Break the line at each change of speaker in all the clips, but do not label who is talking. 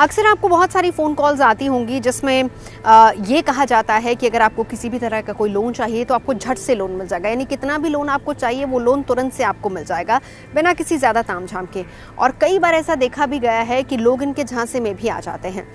अक्सर आपको बहुत सारी फ़ोन कॉल्स आती होंगी जिसमें ये कहा जाता है कि अगर आपको किसी भी तरह का कोई लोन चाहिए तो आपको झट से लोन मिल जाएगा, यानी कितना भी लोन आपको चाहिए वो लोन तुरंत से आपको मिल जाएगा बिना किसी ज़्यादा तामझाम के। और कई बार ऐसा देखा भी गया है कि लोग इनके झांसे में भी आ जाते हैं।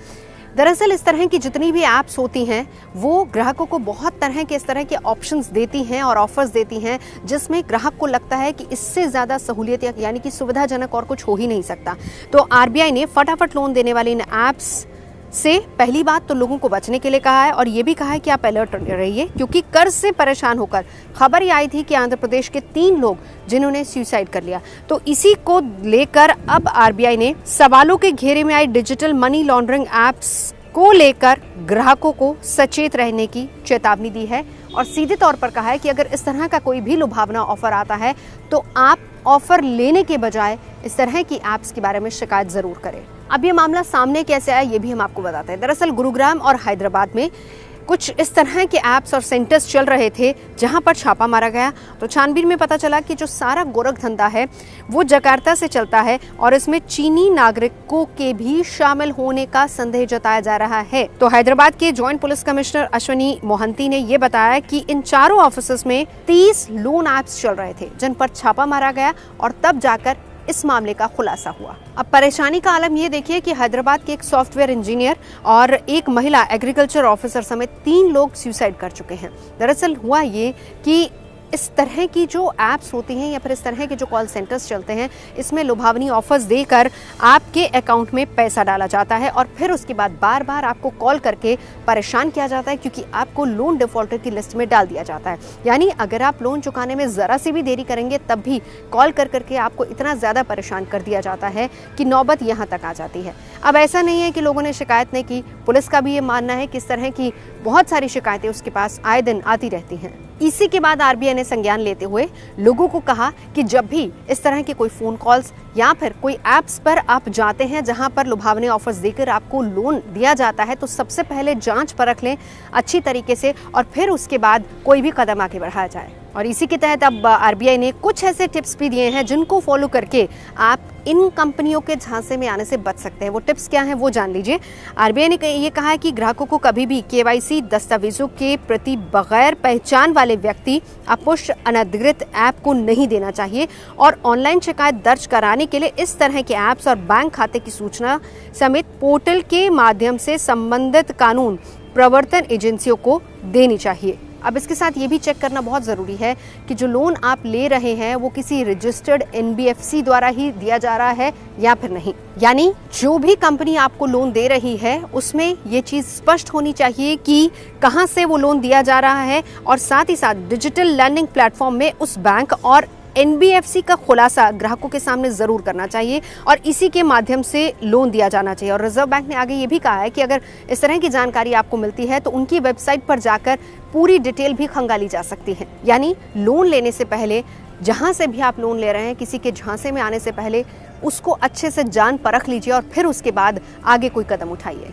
दरअसल इस तरह की जितनी भी ऐप्स होती हैं वो ग्राहकों को बहुत तरह के इस तरह के ऑप्शंस देती हैं और ऑफर्स देती हैं जिसमें ग्राहक को लगता है कि इससे ज़्यादा सहूलियत यानी कि सुविधाजनक और कुछ हो ही नहीं सकता। तो आरबीआई ने फटाफट लोन देने वाली इन ऐप्स से पहली बात तो लोगों को बचने के लिए कहा है और ये भी कहा है कि आप अलर्ट रहिए, क्योंकि कर्ज से परेशान होकर खबर ये आई थी कि आंध्र प्रदेश के 3 लोग जिन्होंने सुसाइड कर लिया। तो इसी को लेकर अब आरबीआई ने सवालों के घेरे में आई डिजिटल मनी लॉन्ड्रिंग ऐप्स को लेकर ग्राहकों को सचेत रहने की चेतावनी दी है और सीधे तौर पर कहा है कि अगर इस तरह का कोई भी लुभावना ऑफर आता है तो आप ऑफर लेने के बजाय इस तरह की ऐप्स के बारे में शिकायत जरूर करें। अब ये मामला सामने कैसे आया ये भी हम आपको बताते हैं। दरअसल गुरुग्राम और हैदराबाद में कुछ इस तरह के ऐप्स और सेंटर्स चल रहे थे जहां पर छापा मारा गया। तो छानबीन में पता चला कि जो सारा गोरख धंधा है वो जकार्ता से चलता है और इसमें चीनी नागरिकों के भी शामिल होने का संदेह जताया जा रहा है। तो हैदराबाद के joint police commissioner Ashwani Mohanty ने ये बताया कि इन चारों ऑफिस में 30 लोन ऐप्स चल रहे थे जिन पर छापा मारा गया और तब जाकर इस मामले का खुलासा हुआ। अब परेशानी का आलम ये देखिए कि हैदराबाद के एक सॉफ्टवेयर इंजीनियर और एक महिला एग्रीकल्चर ऑफिसर समेत 3 लोग सुसाइड कर चुके हैं। दरअसल हुआ ये कि इस तरह की जो ऐप्स होती हैं या फिर इस तरह के जो कॉल सेंटर्स चलते हैं इसमें लुभावनी ऑफर्स देकर आपके अकाउंट में पैसा डाला जाता है और फिर उसके बाद बार बार आपको कॉल करके परेशान किया जाता है, क्योंकि आपको लोन डिफॉल्टर की लिस्ट में डाल दिया जाता है। यानी अगर आप लोन चुकाने में ज़रा सी भी देरी करेंगे तब भी कॉल कर करके आपको इतना ज़्यादा परेशान कर दिया जाता है कि नौबत यहाँ तक आ जाती है। अब ऐसा नहीं है कि लोगों ने शिकायत नहीं की, पुलिस का भी ये मानना है कि इस तरह की बहुत सारी शिकायतें उसके पास आए दिन आती रहती हैं। इसी के बाद आरबीआई ने संज्ञान लेते हुए लोगों को कहा कि जब भी इस तरह के कोई फोन कॉल्स या फिर कोई ऐप्स पर आप जाते हैं जहां पर लुभावने ऑफर्स देकर आपको लोन दिया जाता है तो सबसे पहले जांच परख लें अच्छी तरीके से और फिर उसके बाद कोई भी कदम आगे बढ़ाया जाए। और इसी के तहत अब आरबीआई ने कुछ ऐसे टिप्स भी दिए हैं जिनको फॉलो करके आप इन कंपनियों के झांसे में आने से बच सकते हैं। वो टिप्स क्या हैं वो जान लीजिए। आरबीआई ने ये कहा है कि ग्राहकों को कभी भी केवाईसी दस्तावेजों के प्रति बगैर पहचान वाले व्यक्ति अपुष्ट अनधिकृत ऐप को नहीं देना चाहिए और ऑनलाइन शिकायत दर्ज कराने के लिए इस तरह के ऐप्स और बैंक खाते की सूचना समेत पोर्टल के माध्यम से संबंधित कानून प्रवर्तन एजेंसियों को देनी चाहिए। अब इसके साथ ये भी चेक करना बहुत ज़रूरी है कि जो लोन आप ले रहे हैं वो किसी रजिस्टर्ड एनबीएफसी द्वारा ही दिया जा रहा है या फिर नहीं। यानी जो भी कंपनी आपको लोन दे रही है उसमें ये चीज़ स्पष्ट होनी चाहिए कि कहाँ से वो लोन दिया जा रहा है और साथ ही साथ डिजिटल लर्निंग प्लेटफॉर्म में उस बैंक और एनबीएफसी का खुलासा ग्राहकों के सामने जरूर करना चाहिए और इसी के माध्यम से लोन दिया जाना चाहिए। और रिजर्व बैंक ने आगे ये भी कहा है कि अगर इस तरह की जानकारी आपको मिलती है तो उनकी वेबसाइट पर जाकर पूरी डिटेल भी खंगाली जा सकती है। यानी लोन लेने से पहले जहां से भी आप लोन ले रहे हैं किसी के झांसे में आने से पहले उसको अच्छे से जान परख लीजिए और फिर उसके बाद आगे कोई कदम उठाइए।